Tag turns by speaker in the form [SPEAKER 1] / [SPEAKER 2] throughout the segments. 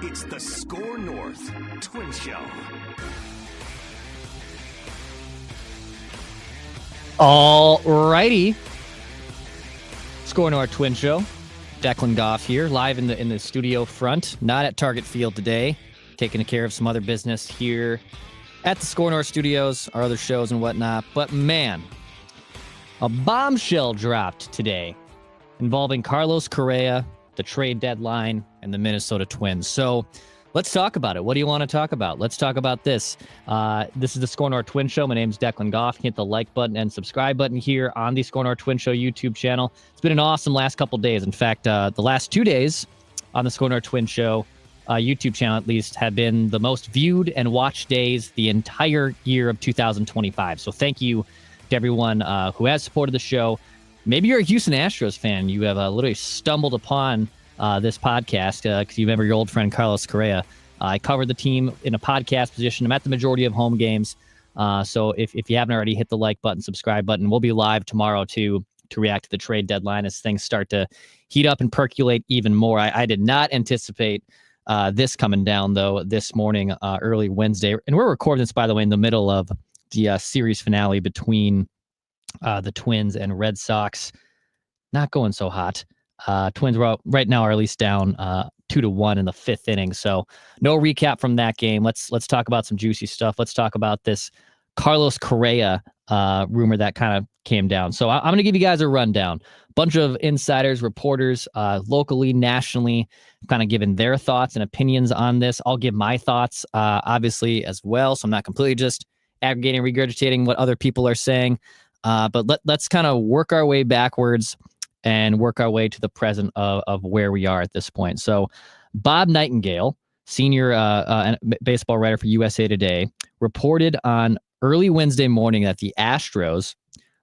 [SPEAKER 1] It's the Score North Twin Show.
[SPEAKER 2] All righty. Score North Twin Show. Declan Goff here, live in the studio front. Not at Target Field today. Taking care of some other business here at the Score North Studios, our other shows and whatnot. But man, a bombshell dropped today involving Carlos Correa, the trade deadline, and the Minnesota Twins. So let's talk about it. What do you want to talk about? Let's talk about this. This is the Score North Twin Show. My name is Declan Goff. Hit the like button and subscribe button here on the Score North Twin Show YouTube channel. It's been an awesome last couple days. In fact, the last 2 days on the Score North Twin Show YouTube channel, at least, have been the most viewed and watched days the entire year of 2025. So thank you to everyone who has supported the show. Maybe you're a Houston Astros fan. You have literally stumbled upon this podcast because you remember your old friend Carlos Correa. I covered the team in a podcast position. I'm at the majority of home games. So if you haven't already, hit the like button, subscribe button. We'll be live tomorrow to react to the trade deadline as things start to heat up and percolate even more. I did not anticipate this coming down, though, this morning, early Wednesday. And we're recording this, by the way, in the middle of the series finale between the Twins and Red Sox. Not going so hot. Twins right now are at least down 2-1 in the fifth inning. So no recap from that game. Let's talk about some juicy stuff. Let's talk about this Carlos Correa rumor that kind of came down. So I'm going to give you guys a rundown. Bunch of insiders, reporters, locally, nationally, kind of giving their thoughts and opinions on this. I'll give my thoughts, obviously, as well. So I'm not completely just aggregating, regurgitating what other people are saying. But let's kind of work our way backwards and work our way to the present of where we are at this point. So Bob Nightingale, senior baseball writer for USA Today, reported on early Wednesday morning that the Astros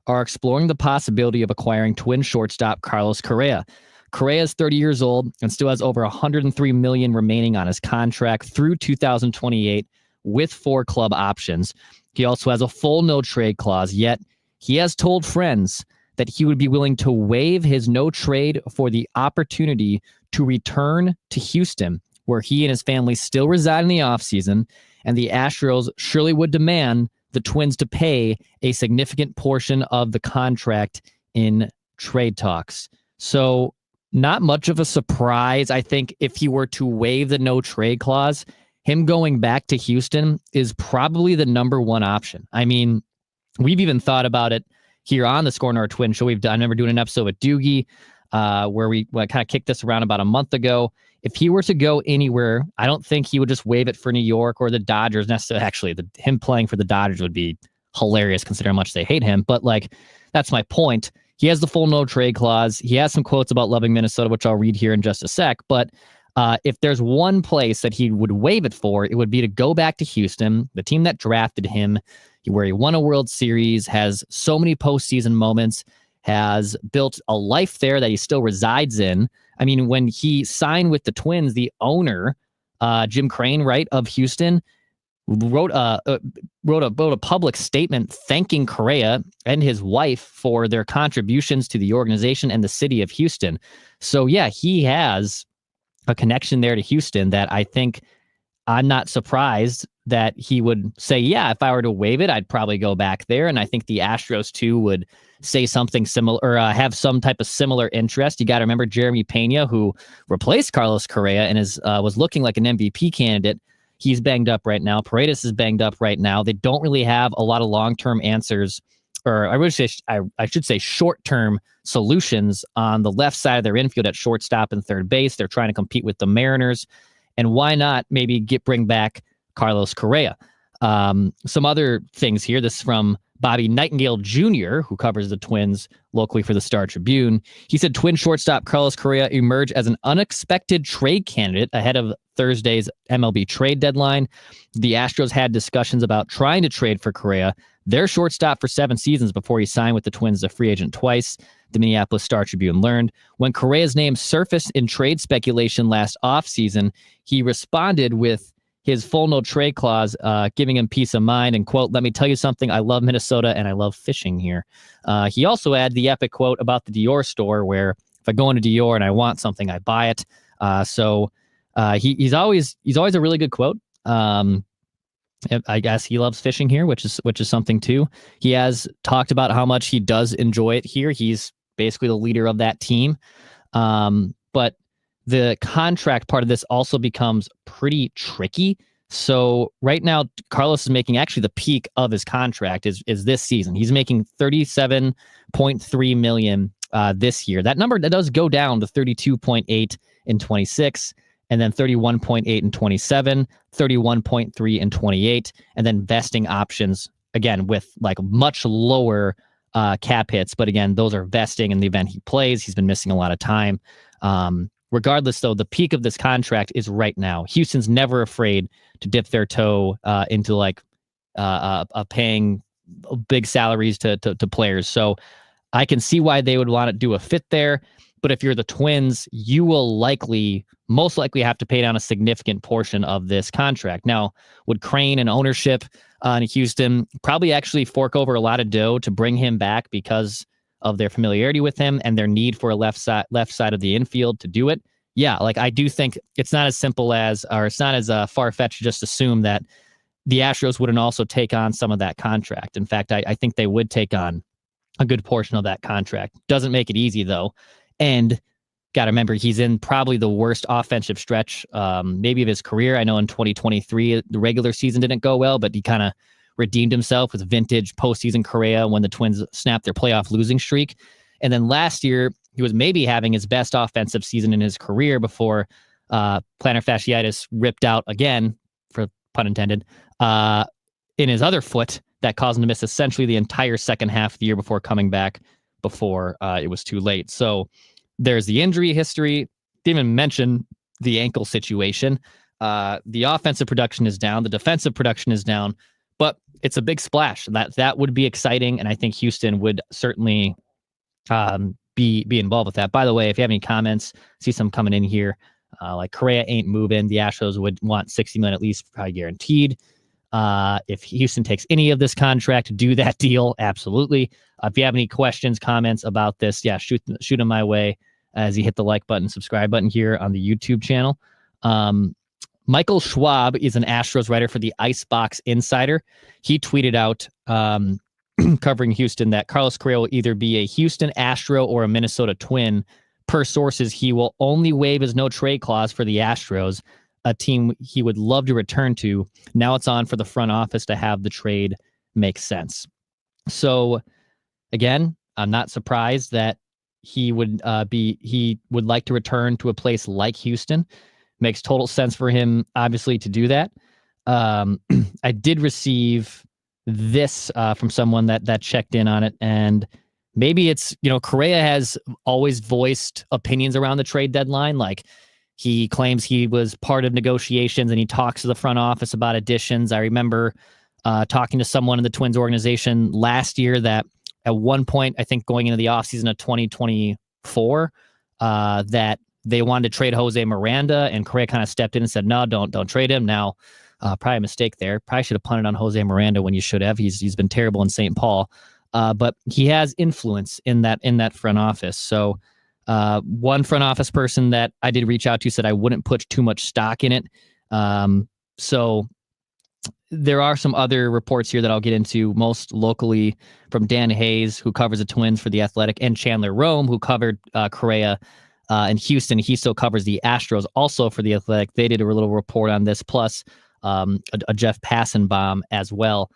[SPEAKER 2] are exploring the possibility of acquiring Twin shortstop Carlos Correa. Correa is 30 years old and still has over $103 million remaining on his contract through 2028 with 4 club options. He also has a full no-trade clause, yet he has told friends that he would be willing to waive his no trade for the opportunity to return to Houston, where he and his family still reside in the offseason, and the Astros surely would demand the Twins to pay a significant portion of the contract in trade talks. So not much of a surprise. I think if he were to waive the no trade clause, him going back to Houston is probably the number one option. I mean, we've even thought about it here on the Score North Twin Show. I remember doing an episode with Doogie where we kind of kicked this around about a month ago. If he were to go anywhere, I don't think he would just waive it for New York or the Dodgers necessarily. Actually, him playing for the Dodgers would be hilarious considering how much they hate him. But that's my point. He has the full no trade clause. He has some quotes about loving Minnesota, which I'll read here in just a sec. But if there's one place that he would waive it for, it would be to go back to Houston, the team that drafted him, where he won a World Series, has so many postseason moments, has built a life there that he still resides in. I mean, when he signed with the Twins, the owner, Jim Crane, right, of Houston, wrote a public statement thanking Correa and his wife for their contributions to the organization and the city of Houston. So, yeah, he has a connection there to Houston that I think I'm not surprised that he would say, yeah, if I were to waive it, I'd probably go back there. And I think the Astros, too, would say something similar or have some type of similar interest. You got to remember Jeremy Pena, who replaced Carlos Correa and was looking like an MVP candidate. He's banged up right now. Paredes is banged up right now. They don't really have a lot of long-term answers, or I should say short-term solutions on the left side of their infield at shortstop and third base. They're trying to compete with the Mariners. And why not maybe bring back Carlos Correa? Some other things here. This is from Bobby Nightingale Jr., who covers the Twins locally for the Star Tribune. He said Twin shortstop Carlos Correa emerged as an unexpected trade candidate ahead of Thursday's MLB trade deadline. The Astros had discussions about trying to trade for Correa, their shortstop for 7 seasons before he signed with the Twins as a free agent twice, the Minneapolis Star Tribune learned. When Correa's name surfaced in trade speculation last offseason, he responded with his full no trade clause, giving him peace of mind and, quote, "Let me tell you something. I love Minnesota and I love fishing here." He also had the epic quote about the Dior store where if I go into Dior and I want something, I buy it. So He's always a really good quote. I guess he loves fishing here, which is something too. He has talked about how much he does enjoy it here. He's basically the leader of that team. But the contract part of this also becomes pretty tricky. So right now, Carlos is making actually the peak of his contract is this season. He's making $37.3 million this year. That number that does go down to 32.8 in 26, and then 31.8 in 27, 31.3 in 28, and then vesting options again with like much lower cap hits. But again, those are vesting in the event he plays. He's been missing a lot of time. Regardless, though, the peak of this contract is right now. Houston's never afraid to dip their toe into like paying big salaries to players. So I can see why they would want to do a fit there. But if you're the Twins, you will most likely have to pay down a significant portion of this contract. Now, would Crane and ownership in Houston probably actually fork over a lot of dough to bring him back because of their familiarity with him and their need for a left side of the infield to do it? Yeah, like I do think it's not as simple as, or it's not as far-fetched to just assume that the Astros wouldn't also take on some of that contract. In fact, I think they would take on a good portion of that contract. Doesn't make it easy, though. And got to remember, he's in probably the worst offensive stretch maybe of his career. I know in 2023, the regular season didn't go well, but he kind of redeemed himself with vintage postseason Correa when the Twins snapped their playoff losing streak. And then last year, he was maybe having his best offensive season in his career before plantar fasciitis ripped out again, for pun intended, in his other foot that caused him to miss essentially the entire second half of the year before coming back before it was too late. So there's the injury history. Didn't even mention the ankle situation. The offensive production is down. The defensive production is down. But it's a big splash. That would be exciting, and I think Houston would certainly be involved with that. By the way, if you have any comments, see some coming in here. Like Correa ain't moving. The Astros would want $60 million at least, probably guaranteed. If Houston takes any of this contract, do that deal. Absolutely. If you have any questions, comments about this, yeah, shoot them my way as you hit the like button, subscribe button here on the YouTube channel. Michael Schwab is an Astros writer for the Icebox Insider. He tweeted out covering Houston that Carlos Correa will either be a Houston Astro or a Minnesota Twin. Per sources, he will only waive his no-trade clause for the Astros, a team he would love to return to. Now it's on for the front office to have the trade make sense. So, again, I'm not surprised that he would like to return to a place like Houston. Makes total sense for him, obviously, to do that. I did receive this from someone that checked in on it, and maybe it's, Correa has always voiced opinions around the trade deadline. Like, he claims he was part of negotiations and he talks to the front office about additions. I remember talking to someone in the Twins organization last year that at one point, I think going into the offseason of 2024, that they wanted to trade Jose Miranda, and Correa kind of stepped in and said, no, don't trade him. Now, probably a mistake there. Probably should have punted on Jose Miranda when you should have. He's been terrible in St. Paul. But he has influence in that front office. So one front office person that I did reach out to said I wouldn't put too much stock in it. So there are some other reports here that I'll get into, most locally from Dan Hayes, who covers the Twins for The Athletic, and Chandler Rome, who covered Correa in Houston. He still covers the Astros also for The Athletic. They did a little report on this, plus a Jeff Passenbaum as well.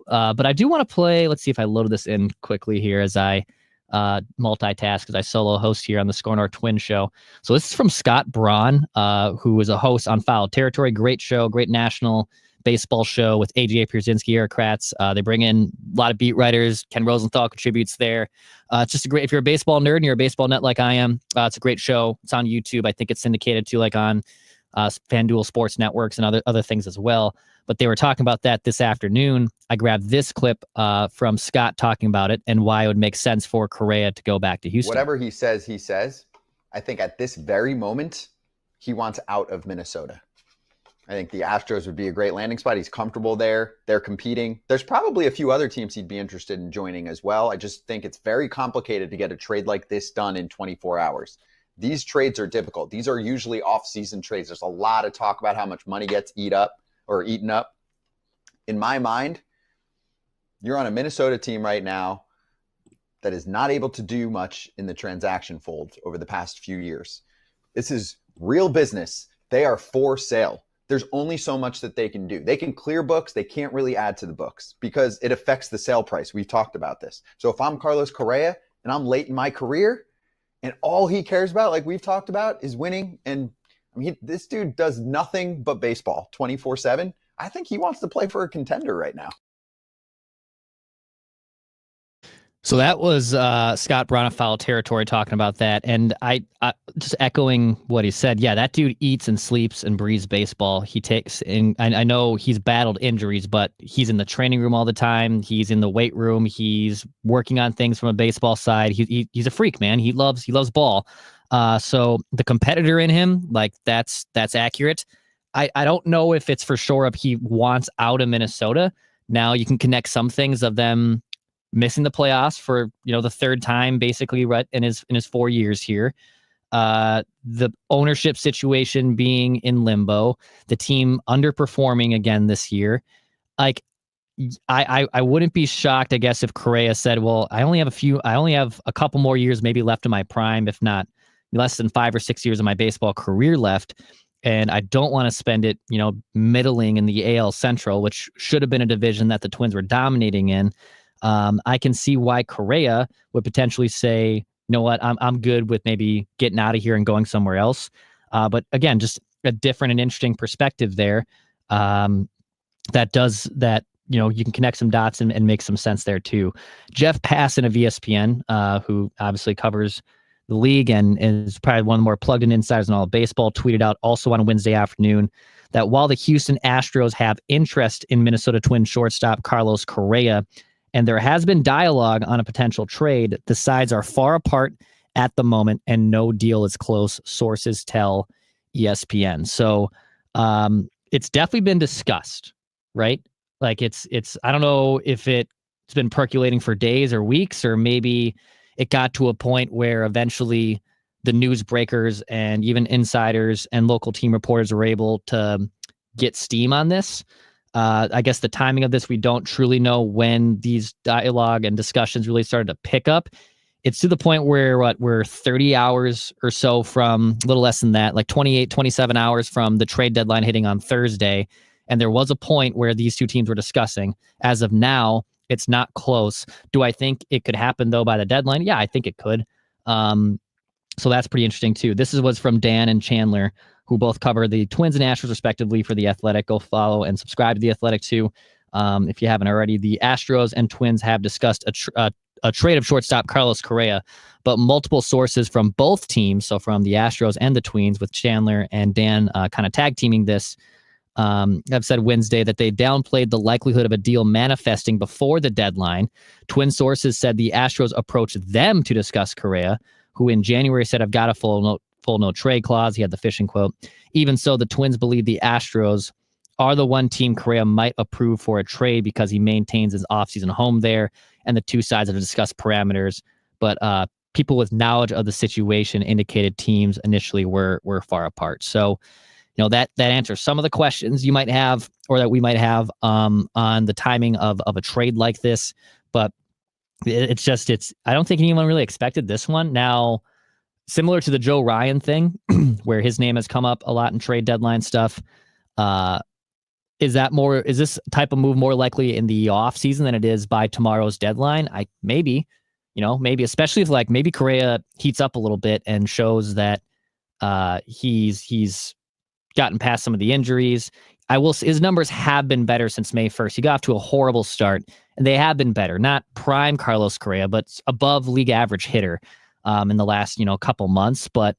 [SPEAKER 2] But I do want to play, let's see if I load this in quickly here as I multitask, because I solo host here on the Score North Twin Show. So this is from Scott Braun, who is a host on Foul Territory. Great show, great national baseball show with AJ Pierzynski, Eric Kratz. They bring in a lot of beat writers. Ken Rosenthal contributes there. It's just if you're a baseball nerd and you're a baseball nut like I am, it's a great show. It's on YouTube. I think it's syndicated too, like on FanDuel Sports Networks and other things as well. But they were talking about that this afternoon. I grabbed this clip from Scott talking about it and why it would make sense for Correa to go back to Houston.
[SPEAKER 3] Whatever he says, I think at this very moment, he wants out of Minnesota. I think the Astros would be a great landing spot. He's comfortable there. They're competing. There's probably a few other teams he'd be interested in joining as well. I just think it's very complicated to get a trade like this done in 24 hours. these trades are difficult. These are usually off-season trades. There's a lot of talk about how much money gets eaten up. In my mind, you're on a Minnesota team right now that is not able to do much in the transaction fold over the past few years. This is real business. They are for sale. There's only so much that they can do. They can clear books. They can't really add to the books because it affects the sale price. We've talked about this. So if I'm Carlos Correa and I'm late in my career and all he cares about, like we've talked about, is winning, and I mean, this dude does nothing but baseball 24/7. I think he wants to play for a contender right now.
[SPEAKER 2] So that was Scott Brown of Foul Territory talking about that. And I just echoing what he said. Yeah, that dude eats and sleeps and breathes baseball. He takes, and I know he's battled injuries, but he's in the training room all the time. He's in the weight room. He's working on things from a baseball side. He's a freak, man. He loves ball. So the competitor in him, like that's accurate. I don't know if it's for sure if he wants out of Minnesota. Now you can connect some things of them missing the playoffs for, the third time basically, right, in his 4 years here. The ownership situation being in limbo, the team underperforming again this year. Like, I wouldn't be shocked, I guess, if Correa said, well, I only have a couple more years maybe left in my prime, if not less than 5 or 6 years of my baseball career left. And I don't want to spend it, middling in the AL Central, which should have been a division that the Twins were dominating in. I can see why Correa would potentially say, you know what, I'm good with maybe getting out of here and going somewhere else. But again, just a different and interesting perspective there. That you can connect some dots and make some sense there too. Jeff Passan of ESPN, who obviously covers the league and is probably one of the more plugged in insiders in all of baseball, tweeted out also on Wednesday afternoon that while the Houston Astros have interest in Minnesota Twins shortstop Carlos Correa, and there has been dialogue on a potential trade, the sides are far apart at the moment and no deal is close, sources tell ESPN. So it's definitely been discussed, right? Like it's I don't know if it's been percolating for days or weeks, or maybe it got to a point where eventually the newsbreakers and even insiders and local team reporters were able to get steam on this. I guess the timing of this, we don't truly know when these dialogue and discussions really started to pick up. It's to the point where we're 30 hours or so from, a little less than that, like 28, 27 hours from the trade deadline hitting on Thursday. And there was a point where these two teams were discussing. As of now, it's not close. Do I think it could happen, though, by the deadline? Yeah, I think it could. So that's pretty interesting, too. This was from Dan and Chandler, who both cover the Twins and Astros respectively for The Athletic. Go follow and subscribe to The Athletic too, if you haven't already. The Astros and Twins have discussed a trade of shortstop Carlos Correa, but multiple sources from both teams, so from the Astros and the Twins, with Chandler and Dan kind of tag teaming this, have said Wednesday that they downplayed the likelihood of a deal manifesting before the deadline. Twin sources said the Astros approached them to discuss Correa, who in January said, I've got a full no trade clause. He had the fishing quote. Even so, the Twins believe the Astros are the one team Correa might approve for a trade because he maintains his offseason home there, and the two sides have discussed parameters. But people with knowledge of the situation indicated teams initially were far apart. So, that answers some of the questions you might have, or that we might have, on the timing of a trade like this. But it's I don't think anyone really expected this one. Now, similar to the Joe Ryan thing, where his name has come up a lot in trade deadline stuff. Is this type of move more likely in the off season than it is by tomorrow's deadline? Maybe especially if maybe Correa heats up a little bit and shows that he's gotten past some of the injuries. I will say his numbers have been better since May 1st. He got off to a horrible start, and they have been better. Not prime Carlos Correa, but above league average hitter in the last, couple months. But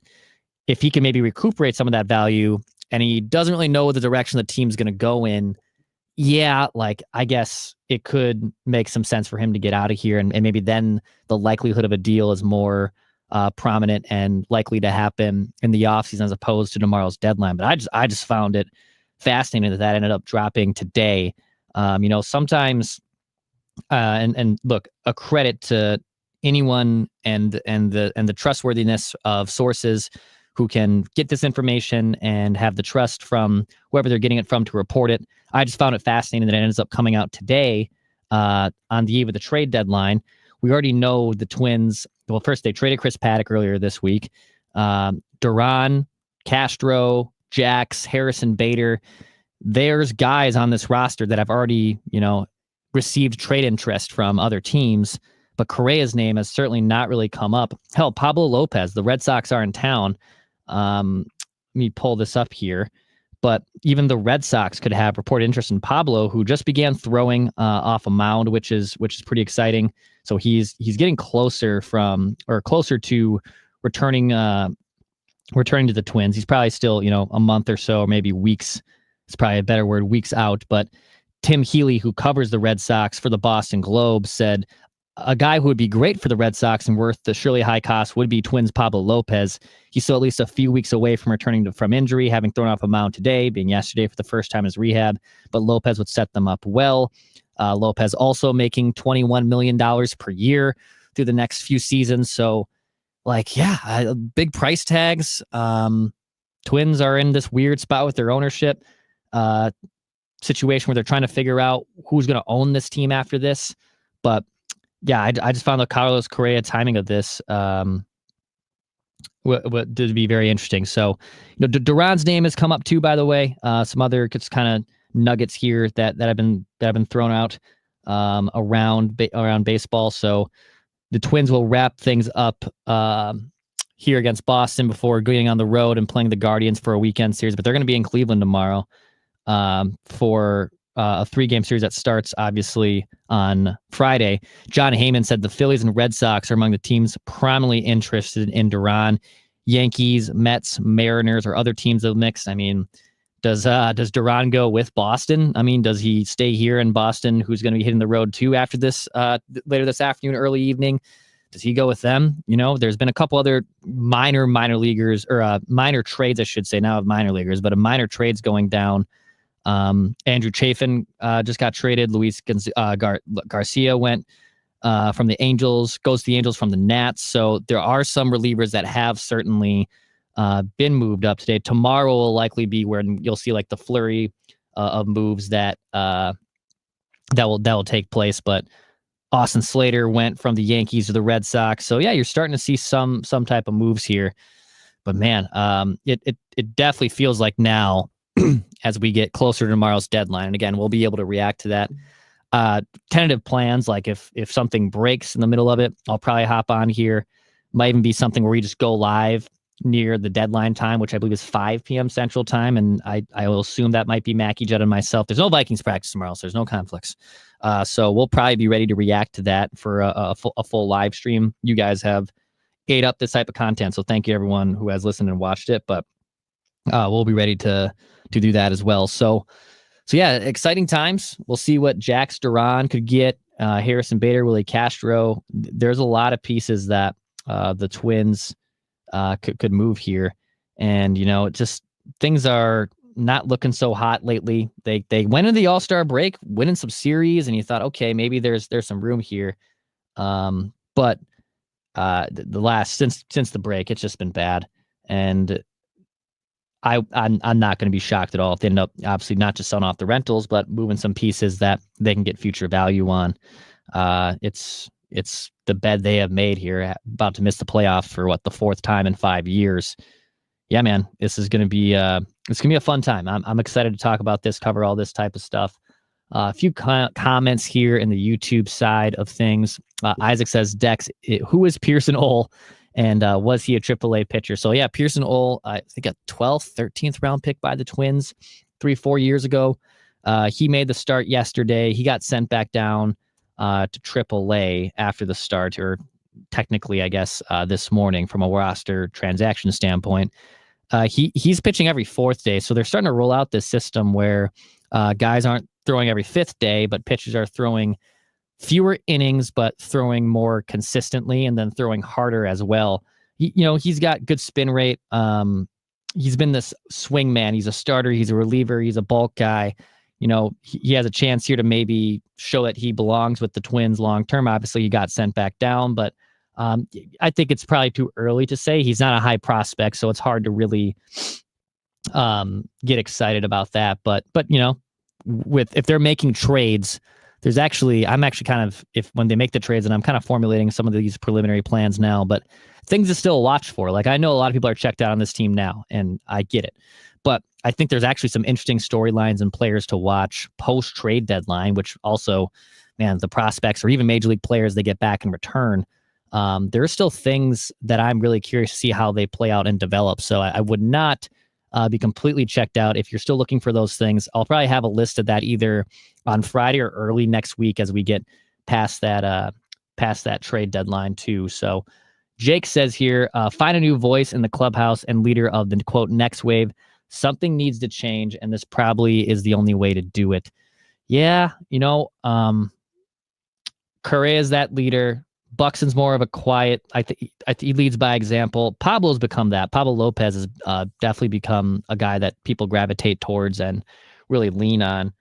[SPEAKER 2] if he can maybe recuperate some of that value, and he doesn't really know the direction the team's going to go in, I guess it could make some sense for him to get out of here. And maybe then the likelihood of a deal is more prominent and likely to happen in the offseason as opposed to tomorrow's deadline. But I just found it fascinating that ended up dropping today. Sometimes, and look, a credit to anyone and the trustworthiness of sources who can get this information and have the trust from whoever they're getting it from to report it. I just found it fascinating that it ends up coming out today on the eve of the trade deadline. We already know the Twins. Well, first they traded Chris Paddock earlier this week. Duran, Castro, Jax, Harrison Bader. There's guys on this roster that have already, received trade interest from other teams, but Correa's name has certainly not really come up. Hell, Pablo Lopez, the Red Sox are in town. Let me pull this up here, but even the Red Sox could have reported interest in Pablo, who just began throwing off a mound, which is pretty exciting. So he's getting closer to returning to the Twins. He's probably still, a month or so, or maybe weeks. It's probably a better word, weeks out. But Tim Healy, who covers the Red Sox for the Boston Globe, said a guy who would be great for the Red Sox and worth the surely high cost would be Twins' Pablo Lopez. He's still at least a few weeks away from returning from injury, having thrown off a mound today, being yesterday for the first time in his rehab. But Lopez would set them up well. Lopez also making $21 million per year through the next few seasons. So, big price tags. Twins are in this weird spot with their ownership situation where they're trying to figure out who's going to own this team after this. But yeah, I just found the Carlos Correa timing of this what to be very interesting. So, Duran's name has come up too, by the way. Some other just kind of nuggets here that have been thrown out around baseball. So the Twins will wrap things up here against Boston before going on the road and playing the Guardians for a weekend series. But they're going to be in Cleveland tomorrow for a 3-game series that starts obviously on Friday. John Heyman said the Phillies and Red Sox are among the teams prominently interested in Duran. Yankees, Mets, Mariners, or other teams of the mix. I mean, does Duran go with Boston? I mean, does he stay here in Boston, who's going to be hitting the road too after this later this afternoon, early evening? Does he go with them? There's been a couple other minor leaguers or minor trades, I should say, now of minor leaguers, but a minor trades going down. Andrew Chafin just got traded. Luis Garcia went from the Angels, goes to the Angels from the Nats. So there are some relievers that have certainly been moved up today. Tomorrow will likely be where you'll see like the flurry of moves that will take place. But Austin Slater went from the Yankees to the Red Sox. So yeah, you're starting to see some type of moves here. But man, it definitely feels like now as we get closer to tomorrow's deadline. And again, we'll be able to react to that. Tentative plans, like if something breaks in the middle of it, I'll probably hop on here. Might even be something where we just go live near the deadline time, which I believe is 5 p.m. Central Time. And I will assume that might be Mackie Judd and myself. There's no Vikings practice tomorrow, so there's no conflicts. So we'll probably be ready to react to that for a full live stream. You guys have ate up this type of content, so thank you everyone who has listened and watched it. But we'll be ready to do that as well. So yeah, exciting times. We'll see what Jax Duran could get. Harrison Bader, Willie Castro. There's a lot of pieces that the Twins could move here, and just things are not looking so hot lately. They went into the All-Star break, winning some series, and you thought, okay, maybe there's some room here. But the last since the break, it's just been bad, and I'm not going to be shocked at all if they end up obviously not just selling off the rentals, but moving some pieces that they can get future value on. It's the bed they have made here, about to miss the playoff for the 4th time in 5 years. Yeah, man, this is going to be it's going to be a fun time. I'm excited to talk about this, cover all this type of stuff. A few comments here in the YouTube side of things. Isaac says, Dex, who is Pearson Ole? And was he a AAA pitcher? So yeah, Pearson Ole, I think a 12th, 13th round pick by the Twins 3-4 years ago. He made the start yesterday. He got sent back down to AAA after the start, or technically, I guess, this morning from a roster transaction standpoint. He's pitching every 4th day. So they're starting to roll out this system where guys aren't throwing every 5th day, but pitchers are throwing fewer innings, but throwing more consistently and then throwing harder as well. He's got good spin rate. He's been this swing man. He's a starter. He's a reliever. He's a bulk guy. He has a chance here to maybe show that he belongs with the Twins long term. Obviously, he got sent back down, but I think it's probably too early to say. He's not a high prospect, so it's hard to really get excited about that. But if they're making trades, I'm actually kind of, when they make the trades, and I'm kind of formulating some of these preliminary plans now, but things to still watch for. Like, I know a lot of people are checked out on this team now, and I get it. But I think there's actually some interesting storylines and players to watch post-trade deadline, which also, man, the prospects or even major league players they get back in return, there are still things that I'm really curious to see how they play out and develop. So I would not be completely checked out. If you're still looking for those things, I'll probably have a list of that either on Friday or early next week as we get past that trade deadline too. So Jake says here, find a new voice in the clubhouse and leader of the quote next wave. Something needs to change, and this probably is the only way to do it. Yeah, Correa is that leader. Buxton's more of a quiet. I think he leads by example. Pablo's become that. Pablo Lopez has definitely become a guy that people gravitate towards and really lean on.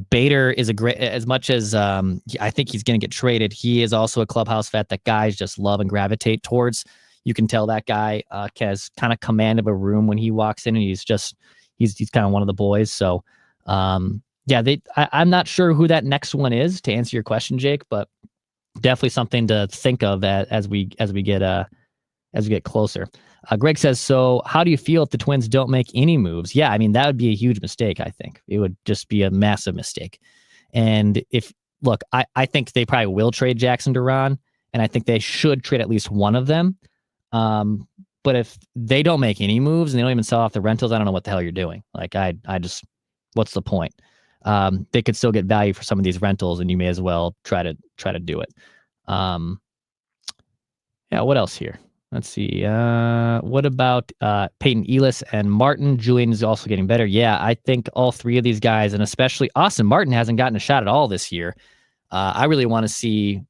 [SPEAKER 2] Bader is a great, as much as I think he's going to get traded, he is also a clubhouse vet that guys just love and gravitate towards. You can tell that guy has kind of command of a room when he walks in, and he's kind of one of the boys. So I'm not sure who that next one is, to answer your question, Jake, but definitely something to think of as we get closer. Greg says, so how do you feel if the Twins don't make any moves? Yeah, I mean, that would be a huge mistake. I think it would just be a massive mistake. And I think they probably will trade Jackson Duran, and I think they should trade at least one of them. But if they don't make any moves and they don't even sell off the rentals, I don't know what the hell you're doing. Like, I just, what's the point? They could still get value for some of these rentals, and you may as well try to do it. What else here? Let's see. What about Peyton Elis and Martin? Julian is also getting better. Yeah, I think all three of these guys, and especially Austin Martin, hasn't gotten a shot at all this year. I really want to see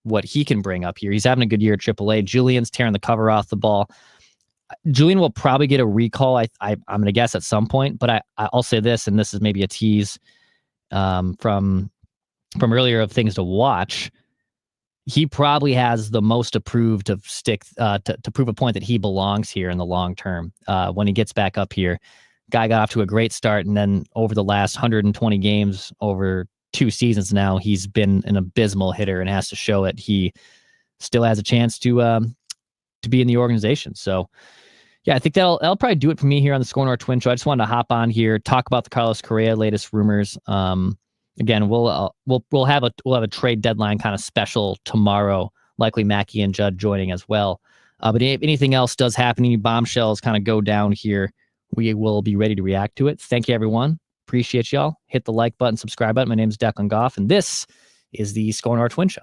[SPEAKER 2] what he can bring up here. He's having a good year at AAA. Julian's tearing the cover off the ball. Julian will probably get a recall, I'm going to guess, at some point, but I'll say this, and this is maybe a tease from earlier of things to watch. He probably has the most to prove to prove a point that he belongs here in the long term. When he gets back up here, guy got off to a great start, and then over the last 120 games over 2 seasons now, he's been an abysmal hitter and has to show it. He still has a chance to be in the organization. So yeah, I think that'll probably do it for me here on the Score North Twin Show. I just wanted to hop on here, talk about the Carlos Correa latest rumors. Again, we'll have a trade deadline kind of special tomorrow, likely Mackey and Judd joining as well. But if anything else does happen, any bombshells kind of go down here, we will be ready to react to it. Thank you, everyone. Appreciate y'all. Hit the like button, subscribe button. My name is Declan Goff, and this is the Score North Twin Show.